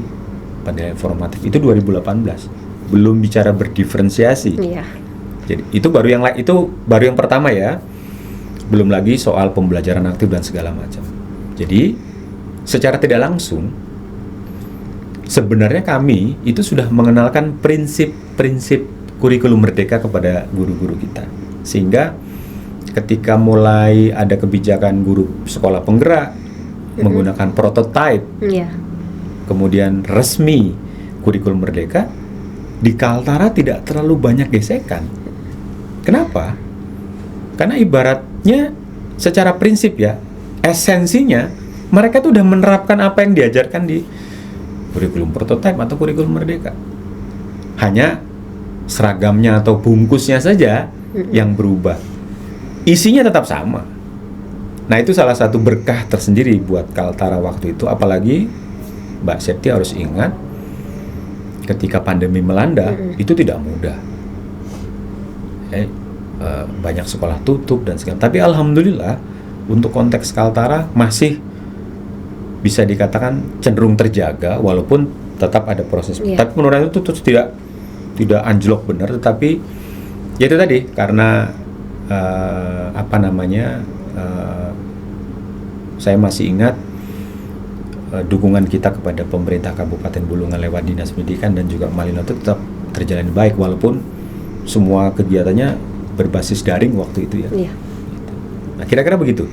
penilaian formatif. Itu 2018. Belum bicara berdiferensiasi. Iya. Jadi itu baru yang pertama ya. Belum lagi soal pembelajaran aktif dan segala macam. Jadi secara tidak langsung sebenarnya kami itu sudah mengenalkan prinsip-prinsip kurikulum merdeka kepada guru-guru kita. Sehingga ketika mulai ada kebijakan guru sekolah penggerak menggunakan prototype, kemudian resmi kurikulum merdeka, di Kaltara tidak terlalu banyak gesekan. Kenapa? Karena ibaratnya secara prinsip ya, esensinya mereka tuh udah menerapkan apa yang diajarkan di kurikulum prototype atau kurikulum merdeka. Hanya seragamnya atau bungkusnya saja yang berubah. Isinya tetap sama. Nah itu salah satu berkah tersendiri buat Kaltara waktu itu. Apalagi Mbak Septi harus ingat, ketika pandemi melanda itu tidak mudah. Banyak sekolah tutup dan segala. Tapi alhamdulillah untuk konteks Kaltara masih bisa dikatakan cenderung terjaga, walaupun tetap ada proses. Tapi menurut itu terus tidak anjlok benar, tetapi ya itu tadi karena saya masih ingat dukungan kita kepada pemerintah Kabupaten Bulungan lewat Dinas Pendidikan dan juga Malino itu tetap terjalani baik, walaupun semua kegiatannya berbasis daring waktu itu ya. Iya. Nah kira-kira begitu.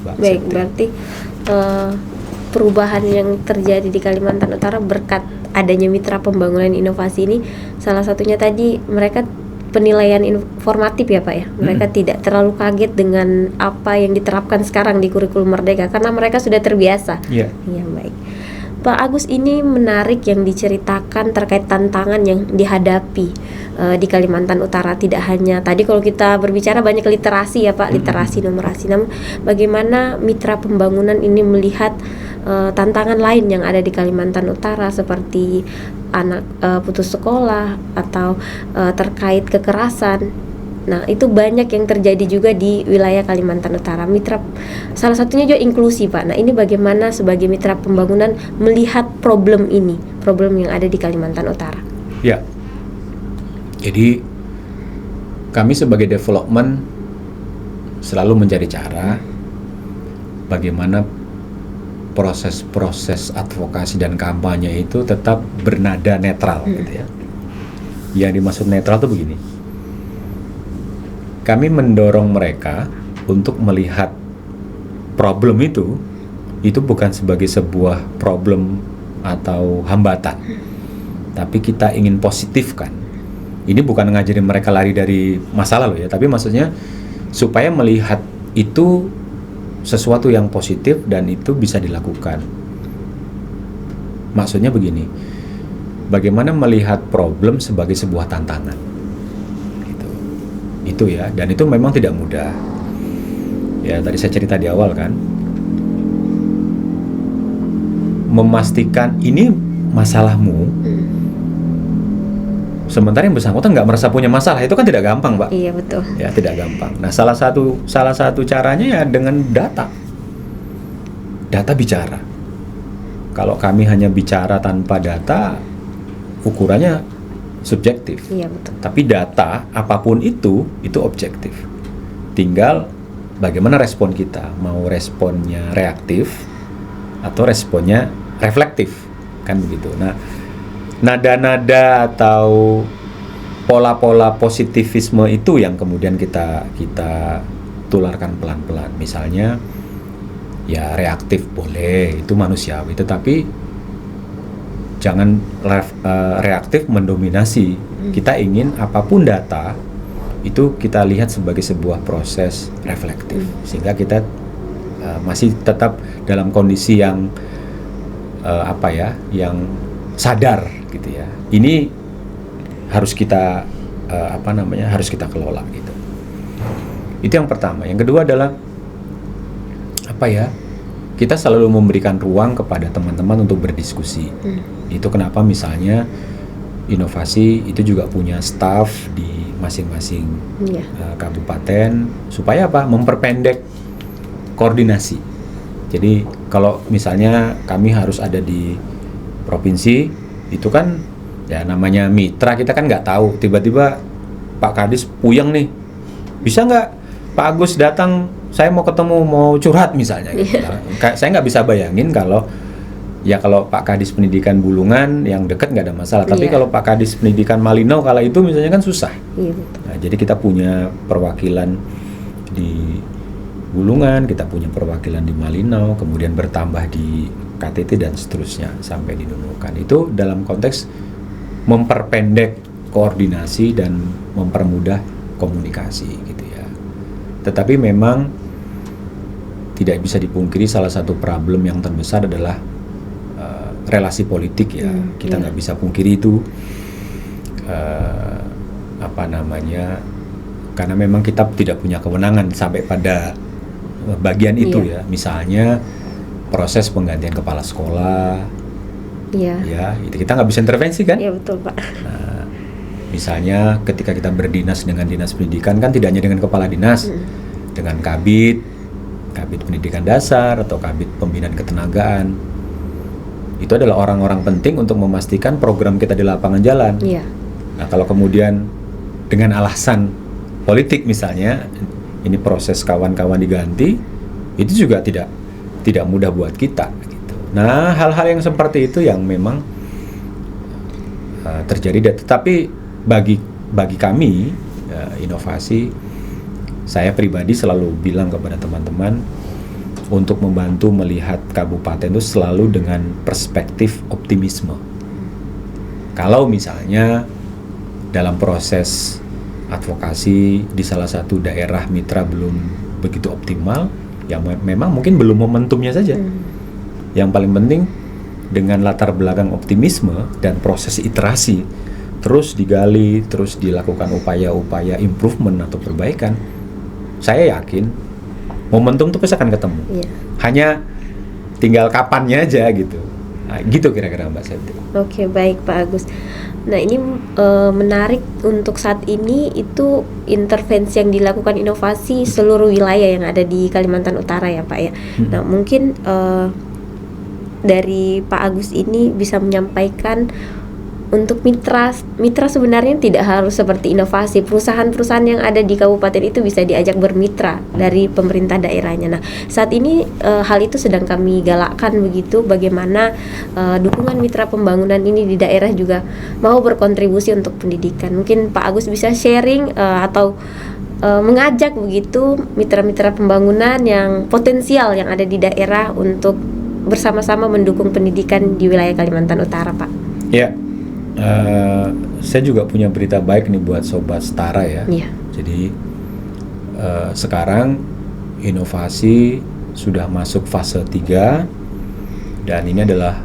Baik, berarti perubahan yang terjadi di Kalimantan Utara berkat adanya mitra pembangunan inovasi ini, salah satunya tadi mereka penilaian informatif ya Pak ya. Mereka tidak terlalu kaget dengan apa yang diterapkan sekarang di kurikulum merdeka karena mereka sudah terbiasa. Iya, baik. Pak Agus, ini menarik yang diceritakan terkait tantangan yang dihadapi di Kalimantan Utara. Tidak hanya tadi kalau kita berbicara banyak literasi ya Pak, literasi numerasi, namun bagaimana mitra pembangunan ini melihat tantangan lain yang ada di Kalimantan Utara seperti anak putus sekolah atau terkait kekerasan. Nah, itu banyak yang terjadi juga di wilayah Kalimantan Utara. Mitra salah satunya juga inklusi, Pak. Nah, ini bagaimana sebagai mitra pembangunan melihat problem ini, problem yang ada di Kalimantan Utara? Ya. Jadi kami sebagai development selalu mencari cara bagaimana proses-proses advokasi dan kampanye itu tetap bernada netral gitu ya. Yang dimaksud netral itu begini. Kami mendorong mereka untuk melihat problem itu bukan sebagai sebuah problem atau hambatan, tapi kita ingin positifkan. Ini bukan ngajarin mereka lari dari masalah loh ya, tapi maksudnya supaya melihat itu sesuatu yang positif dan itu bisa dilakukan. Maksudnya begini, bagaimana melihat problem sebagai sebuah tantangan. Itu ya, dan itu memang tidak mudah. Ya, tadi saya cerita di awal kan, memastikan ini masalahmu, sementara yang bersangkutan nggak merasa punya masalah, itu kan tidak gampang, Pak. Iya, betul. Ya, tidak gampang. Nah, salah satu caranya ya dengan data. Data bicara. Kalau kami hanya bicara tanpa data, ukurannya subjektif. Iya, betul. Tapi data apapun itu objektif. Tinggal bagaimana respon kita, mau responnya reaktif atau responnya reflektif, kan begitu. Nah, nada-nada atau pola-pola positivisme itu yang kemudian kita tularkan pelan-pelan. Misalnya ya reaktif boleh, itu manusiawi, tetapi jangan reaktif mendominasi. Kita ingin apapun data itu kita lihat sebagai sebuah proses reflektif, sehingga kita masih tetap dalam kondisi yang yang sadar gitu ya. Ini harus kita harus kita kelola gitu. Itu yang pertama. Yang kedua adalah kita selalu memberikan ruang kepada teman-teman untuk berdiskusi. Itu kenapa misalnya inovasi itu juga punya staff di masing-masing kabupaten, supaya memperpendek koordinasi. Jadi kalau misalnya kami harus ada di provinsi, itu kan ya namanya mitra, kita kan nggak tahu, tiba-tiba Pak Kadis puyeng nih, bisa nggak Pak Agus datang, saya mau ketemu, mau curhat misalnya gitu. Saya nggak bisa bayangin kalau Pak Kadis Pendidikan Bulungan yang dekat nggak ada masalah, tapi kalau Pak Kadis Pendidikan Malinau kala itu misalnya kan susah. Nah, jadi kita punya perwakilan di Bulungan, kita punya perwakilan di Malinau, kemudian bertambah di KTT dan seterusnya sampai di Nunukan. Itu dalam konteks memperpendek koordinasi dan mempermudah komunikasi gitu ya. Tetapi memang tidak bisa dipungkiri salah satu problem yang terbesar adalah relasi politik ya. Kita nggak bisa pungkiri itu karena memang kita tidak punya kewenangan sampai pada bagian itu ya. Misalnya proses penggantian kepala sekolah, ya itu kita nggak bisa intervensi kan? Iya betul Pak. Nah, misalnya ketika kita berdinas dengan dinas pendidikan kan tidak hanya dengan kepala dinas, dengan kabid pendidikan dasar atau kabid pembinaan ketenagaan. Itu adalah orang-orang penting untuk memastikan program kita di lapangan jalan. Nah, kalau kemudian dengan alasan politik misalnya, ini proses kawan-kawan diganti, itu juga tidak mudah buat kita. Gitu. Nah, hal-hal yang seperti itu yang memang terjadi. Tetapi bagi kami inovasi, saya pribadi selalu bilang kepada teman-teman untuk membantu melihat kabupaten itu selalu dengan perspektif optimisme. Kalau misalnya dalam proses advokasi di salah satu daerah mitra belum begitu optimal, ya memang mungkin belum momentumnya saja. Yang paling penting dengan latar belakang optimisme dan proses iterasi, terus digali, terus dilakukan upaya-upaya improvement atau perbaikan, saya yakin momentum itu pasti akan ketemu. Hanya tinggal kapannya aja gitu. Nah, gitu kira-kira Mbak Septi. Oke, baik Pak Agus. Nah, ini menarik untuk saat ini itu intervensi yang dilakukan inovasi seluruh wilayah yang ada di Kalimantan Utara ya Pak ya. Nah, mungkin dari Pak Agus ini bisa menyampaikan untuk mitra sebenarnya tidak harus seperti inovasi. Perusahaan-perusahaan yang ada di kabupaten itu bisa diajak bermitra dari pemerintah daerahnya. Nah, saat ini hal itu sedang kami galakkan begitu. Bagaimana dukungan mitra pembangunan ini di daerah juga mau berkontribusi untuk pendidikan. Mungkin Pak Agus bisa sharing atau mengajak begitu mitra-mitra pembangunan yang potensial yang ada di daerah untuk bersama-sama mendukung pendidikan di wilayah Kalimantan Utara, Pak. Ya. Saya juga punya berita baik nih buat Sobat Setara ya. Jadi sekarang inovasi sudah masuk fase 3 dan ini adalah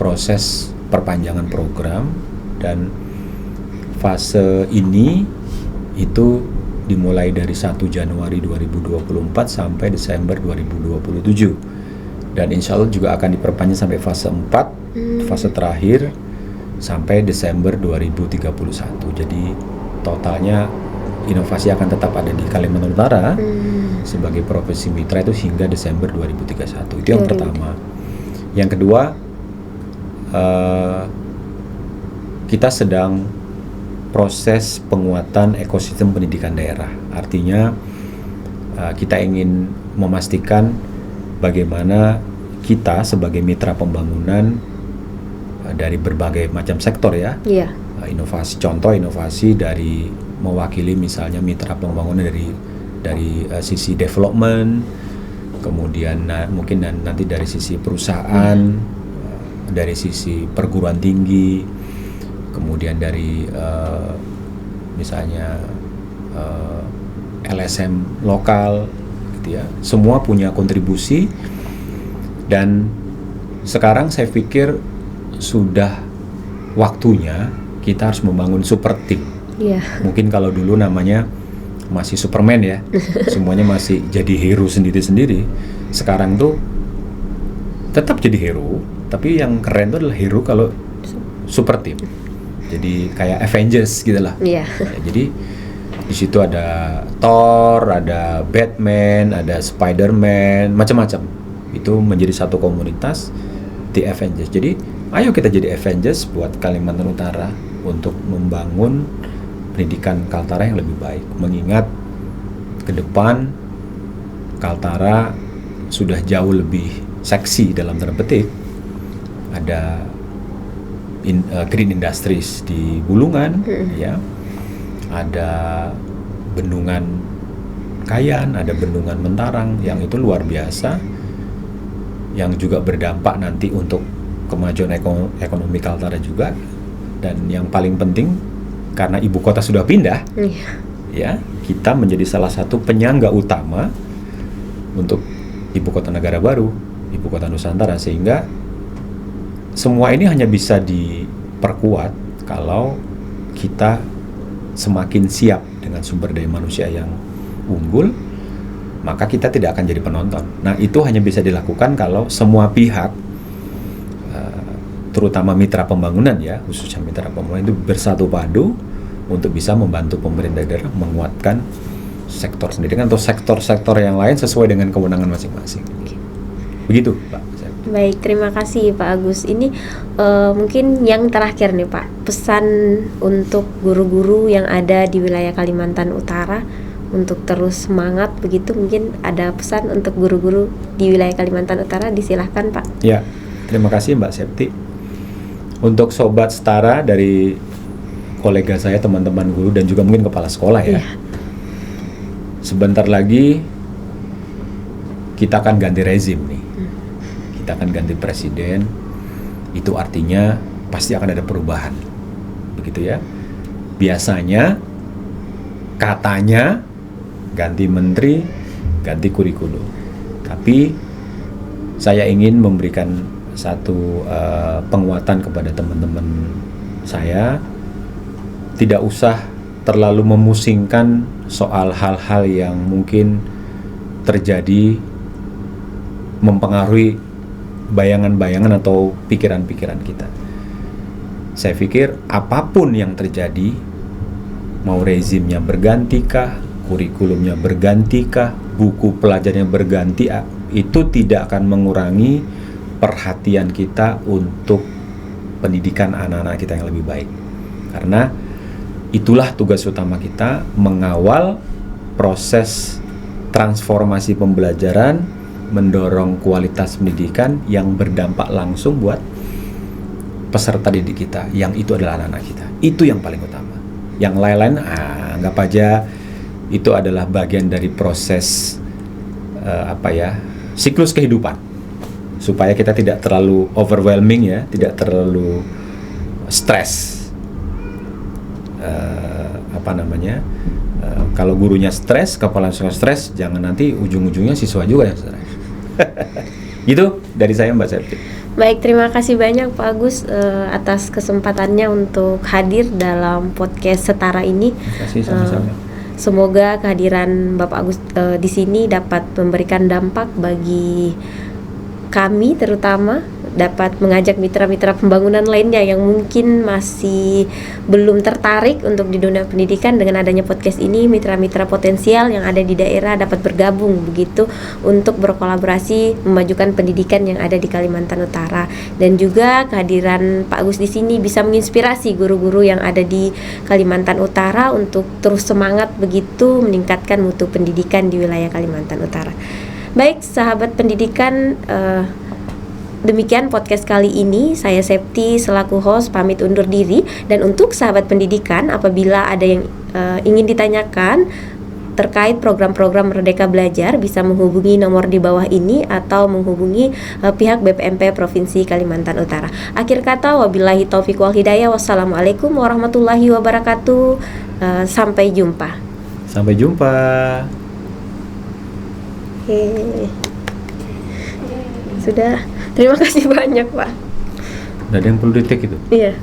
proses perpanjangan program, dan fase ini itu dimulai dari 1 Januari 2024 sampai Desember 2027, dan insya Allah juga akan diperpanjang sampai fase 4, fase terakhir sampai Desember 2031. Jadi totalnya inovasi akan tetap ada di Kalimantan Utara sebagai provinsi mitra itu hingga Desember 2031. Itu yang pertama. Yang kedua, kita sedang proses penguatan ekosistem pendidikan daerah. Artinya kita ingin memastikan bagaimana kita sebagai mitra pembangunan dari berbagai macam sektor ya, inovasi, contoh inovasi dari mewakili misalnya mitra pembangunan dari sisi development, kemudian mungkin nanti dari sisi perusahaan, dari sisi perguruan tinggi, kemudian dari misalnya LSM lokal, gitu ya. Semua punya kontribusi, dan sekarang saya pikir sudah waktunya kita harus membangun super team. Mungkin kalau dulu namanya masih Superman ya, semuanya masih jadi hero sendiri-sendiri. Sekarang tuh tetap jadi hero, tapi yang keren tuh adalah hero kalau super team. Jadi kayak Avengers gitu lah. Ya, jadi di situ ada Thor, ada Batman, ada Spider-Man, macam-macam. Itu menjadi satu komunitas, The Avengers. Jadi ayo kita jadi Avengers buat Kalimantan Utara untuk membangun pendidikan Kaltara yang lebih baik. Mengingat ke depan Kaltara sudah jauh lebih seksi dalam tanda petik. Ada green industries di Bulungan, ya. Ada bendungan Kayan, ada bendungan Mentarang yang itu luar biasa, yang juga berdampak nanti untuk kemajuan ekonomi Kaltara juga. Dan yang paling penting, karena ibu kota sudah pindah, ya, kita menjadi salah satu penyangga utama untuk ibu kota negara baru, ibu kota Nusantara, sehingga semua ini hanya bisa diperkuat kalau kita semakin siap dengan sumber daya manusia yang unggul, maka kita tidak akan jadi penonton. Nah, itu hanya bisa dilakukan kalau semua pihak, terutama mitra pembangunan ya, khususnya mitra pembangunan itu bersatu padu untuk bisa membantu pemerintah daerah menguatkan sektor pendidikan atau sektor-sektor yang lain sesuai dengan kewenangan masing-masing. Begitu, Pak. Baik, terima kasih Pak Agus. Ini mungkin yang terakhir nih Pak, pesan untuk guru-guru yang ada di wilayah Kalimantan Utara untuk terus semangat begitu. Mungkin ada pesan untuk guru-guru di wilayah Kalimantan Utara, disilahkan Pak. Ya, terima kasih Mbak Septi. Untuk Sobat Setara dari kolega saya, teman-teman guru, dan juga mungkin kepala sekolah ya. Sebentar lagi kita akan ganti rezim nih. Kita akan ganti presiden. Itu artinya pasti akan ada perubahan. Begitu ya. Biasanya katanya ganti menteri, ganti kurikulum. Tapi saya ingin memberikan satu penguatan kepada teman-teman saya, tidak usah terlalu memusingkan soal hal-hal yang mungkin terjadi mempengaruhi bayangan-bayangan atau pikiran-pikiran kita. Saya pikir apapun yang terjadi, mau rezimnya bergantikah, kurikulumnya bergantikah, buku pelajarannya berganti, itu tidak akan mengurangi perhatian kita untuk pendidikan anak-anak kita yang lebih baik. Karena itulah tugas utama kita, mengawal proses transformasi pembelajaran, mendorong kualitas pendidikan yang berdampak langsung buat peserta didik kita, yang itu adalah anak-anak kita. Itu yang paling utama. Yang lain-lain anggap aja itu adalah bagian dari proses siklus kehidupan, supaya kita tidak terlalu overwhelming ya, tidak terlalu stres. Kalau gurunya stres, kepala sekolah stres, jangan nanti ujung-ujungnya siswa juga yang stres. Gitu dari saya, Mbak Septi. Baik, terima kasih banyak Pak Agus atas kesempatannya untuk hadir dalam podcast Setara ini. Terima kasih, sama-sama. Semoga kehadiran Bapak Agus di sini dapat memberikan dampak bagi kami terutama dapat mengajak mitra-mitra pembangunan lainnya yang mungkin masih belum tertarik untuk di dunia pendidikan. Dengan adanya podcast ini, mitra-mitra potensial yang ada di daerah dapat bergabung begitu untuk berkolaborasi memajukan pendidikan yang ada di Kalimantan Utara. Dan juga kehadiran Pak Agus di sini bisa menginspirasi guru-guru yang ada di Kalimantan Utara untuk terus semangat begitu meningkatkan mutu pendidikan di wilayah Kalimantan Utara. Baik, sahabat pendidikan, demikian podcast kali ini. Saya Septi selaku host pamit undur diri. Dan untuk sahabat pendidikan, apabila ada yang ingin ditanyakan terkait program-program Merdeka Belajar, bisa menghubungi nomor di bawah ini atau menghubungi pihak BPMP Provinsi Kalimantan Utara. Akhir kata, wabillahi taufiq wal hidayah. Wassalamualaikum warahmatullahi wabarakatuh. Sampai jumpa. Sampai jumpa. Sudah. Terima kasih banyak, Pak. Ada yang perlu di-take itu? Iya.